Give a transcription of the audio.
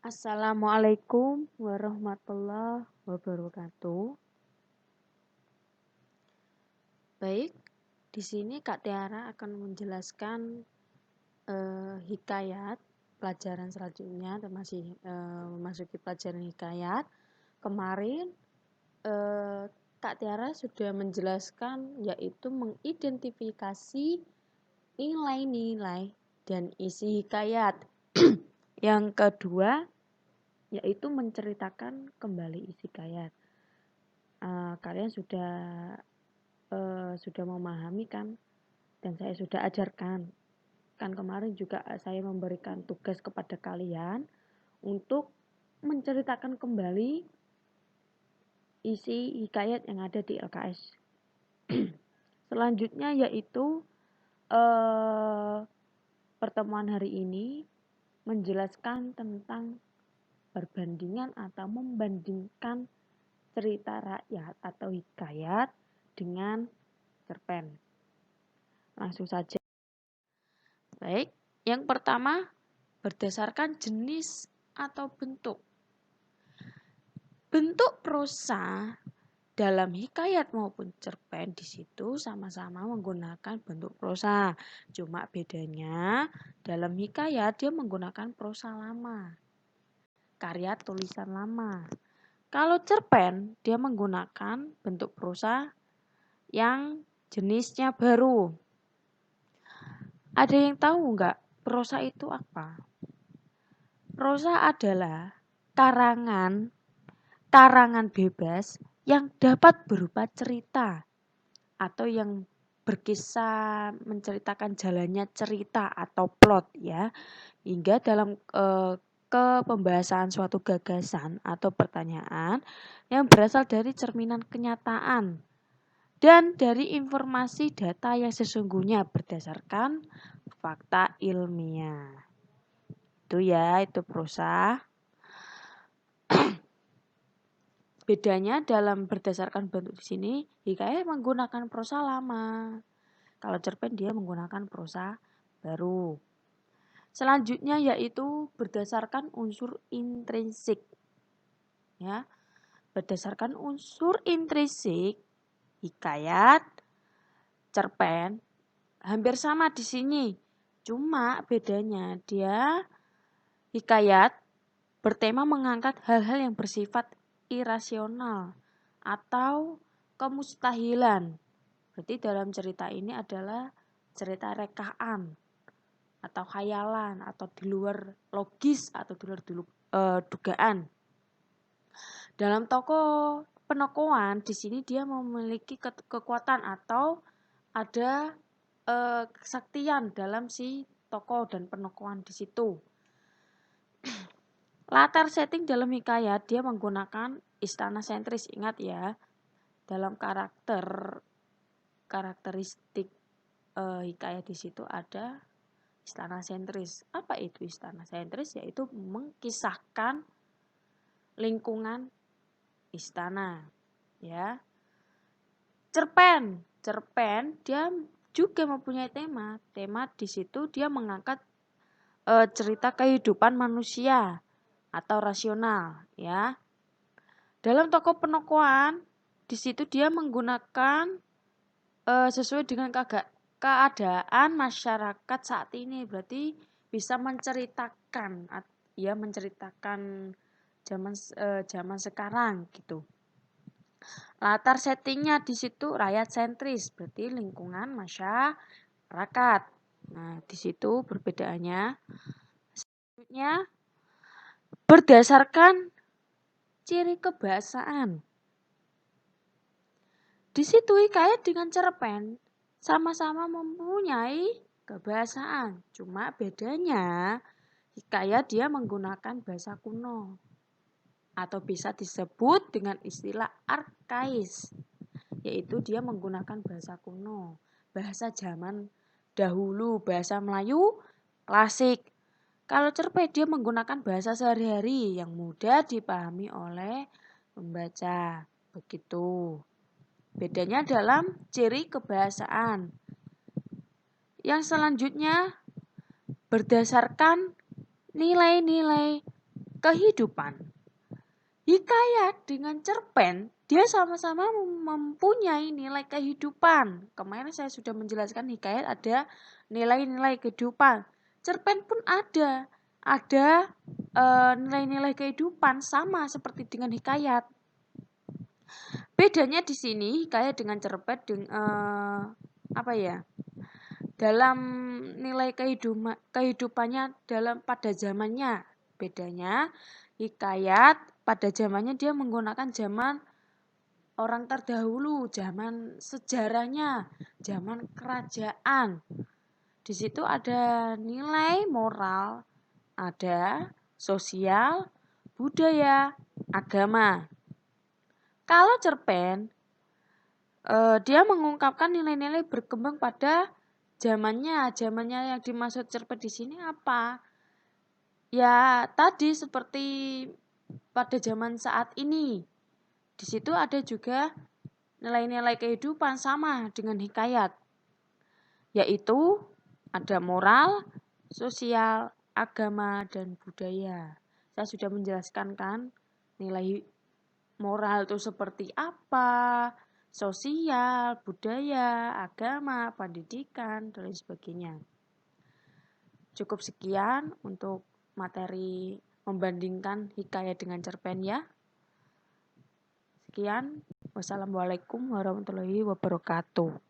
Assalamualaikum warahmatullahi wabarakatuh. Baik, di sini Kak Tiara akan menjelaskan hikayat pelajaran selanjutnya, masih memasuki pelajaran hikayat. Kemarin Kak Tiara sudah menjelaskan yaitu mengidentifikasi nilai-nilai dan isi hikayat. Yang kedua yaitu menceritakan kembali isi hikayat. Kalian sudah memahami kan, dan saya sudah ajarkan kan. Kemarin juga saya memberikan tugas kepada kalian untuk menceritakan kembali isi hikayat yang ada di LKS. Selanjutnya yaitu pertemuan hari ini menjelaskan tentang perbandingan atau membandingkan cerita rakyat atau hikayat dengan cerpen. Langsung saja. Baik, yang pertama berdasarkan jenis atau bentuk. Bentuk prosa dalam hikayat maupun cerpen di situ sama-sama menggunakan bentuk prosa. Cuma bedanya dalam hikayat dia menggunakan prosa lama, karya tulisan lama. Kalau cerpen dia menggunakan bentuk prosa yang jenisnya baru. Ada yang tahu nggak prosa itu apa? Prosa adalah karangan bebas yang dapat berupa cerita atau yang berkisah menceritakan jalannya cerita atau plot ya, hingga dalam ke pembahasan suatu gagasan atau pertanyaan yang berasal dari cerminan kenyataan dan dari informasi data yang sesungguhnya berdasarkan fakta ilmiah. Itu prosa. Bedanya dalam berdasarkan bentuk di sini, hikayat menggunakan prosa lama. Kalau cerpen dia menggunakan prosa baru. Selanjutnya yaitu berdasarkan unsur intrinsik. Ya. Berdasarkan unsur intrinsik, hikayat, cerpen hampir sama di sini. Cuma bedanya dia hikayat bertema mengangkat hal-hal yang bersifat irasional atau kemustahilan. Berarti dalam cerita ini adalah cerita rekaan atau khayalan atau di luar logis atau di luar dugaan. Dalam tokoh penokohan di sini dia memiliki kekuatan atau ada kesaktian dalam si tokoh dan penokohan di situ. Latar setting dalam hikayat dia menggunakan istana sentris. Ingat ya, dalam karakteristik hikayat di situ ada istana sentris. Apa itu istana sentris? Yaitu mengkisahkan lingkungan istana, ya. Cerpen dia juga mempunyai tema. Tema di situ dia mengangkat cerita kehidupan manusia atau rasional, ya. Dalam tokoh penokohan di situ dia menggunakan sesuai dengan keadaan masyarakat saat ini. Berarti bisa menceritakan zaman sekarang gitu. Latar settingnya di situ rakyat sentris, berarti lingkungan masyarakat. Nah, di situ perbedaannya. Selanjutnya berdasarkan ciri kebahasaan. Di situ hikayat dengan cerpen sama-sama mempunyai kebahasaan. Cuma bedanya hikayat dia menggunakan bahasa kuno atau bisa disebut dengan istilah arkais, yaitu dia menggunakan bahasa kuno, bahasa zaman dahulu, bahasa Melayu klasik. Kalau cerpen dia menggunakan bahasa sehari-hari yang mudah dipahami oleh pembaca. Begitu. Bedanya dalam ciri kebahasaan. Yang selanjutnya berdasarkan nilai-nilai kehidupan. Hikayat dengan cerpen, dia sama-sama mempunyai nilai kehidupan. Kemarin saya sudah menjelaskan hikayat ada nilai-nilai kehidupan. Cerpen pun ada nilai-nilai kehidupan sama seperti dengan hikayat. Bedanya di sini hikayat dengan cerpen dalam nilai kehidupannya pada zamannya. Bedanya hikayat pada zamannya dia menggunakan zaman orang terdahulu, zaman sejarahnya, zaman kerajaan. Di situ ada nilai moral, ada sosial, budaya, agama. Kalau cerpen, dia mengungkapkan nilai-nilai berkembang pada zamannya yang dimaksud cerpen di sini apa? Ya tadi seperti pada zaman saat ini. Di situ ada juga nilai-nilai kehidupan sama dengan hikayat, yaitu ada moral, sosial, agama, dan budaya. Saya sudah menjelaskan kan nilai moral itu seperti apa, sosial, budaya, agama, pendidikan, dan lain sebagainya. Cukup sekian untuk materi membandingkan hikayat dengan cerpen ya. Sekian, wassalamualaikum warahmatullahi wabarakatuh.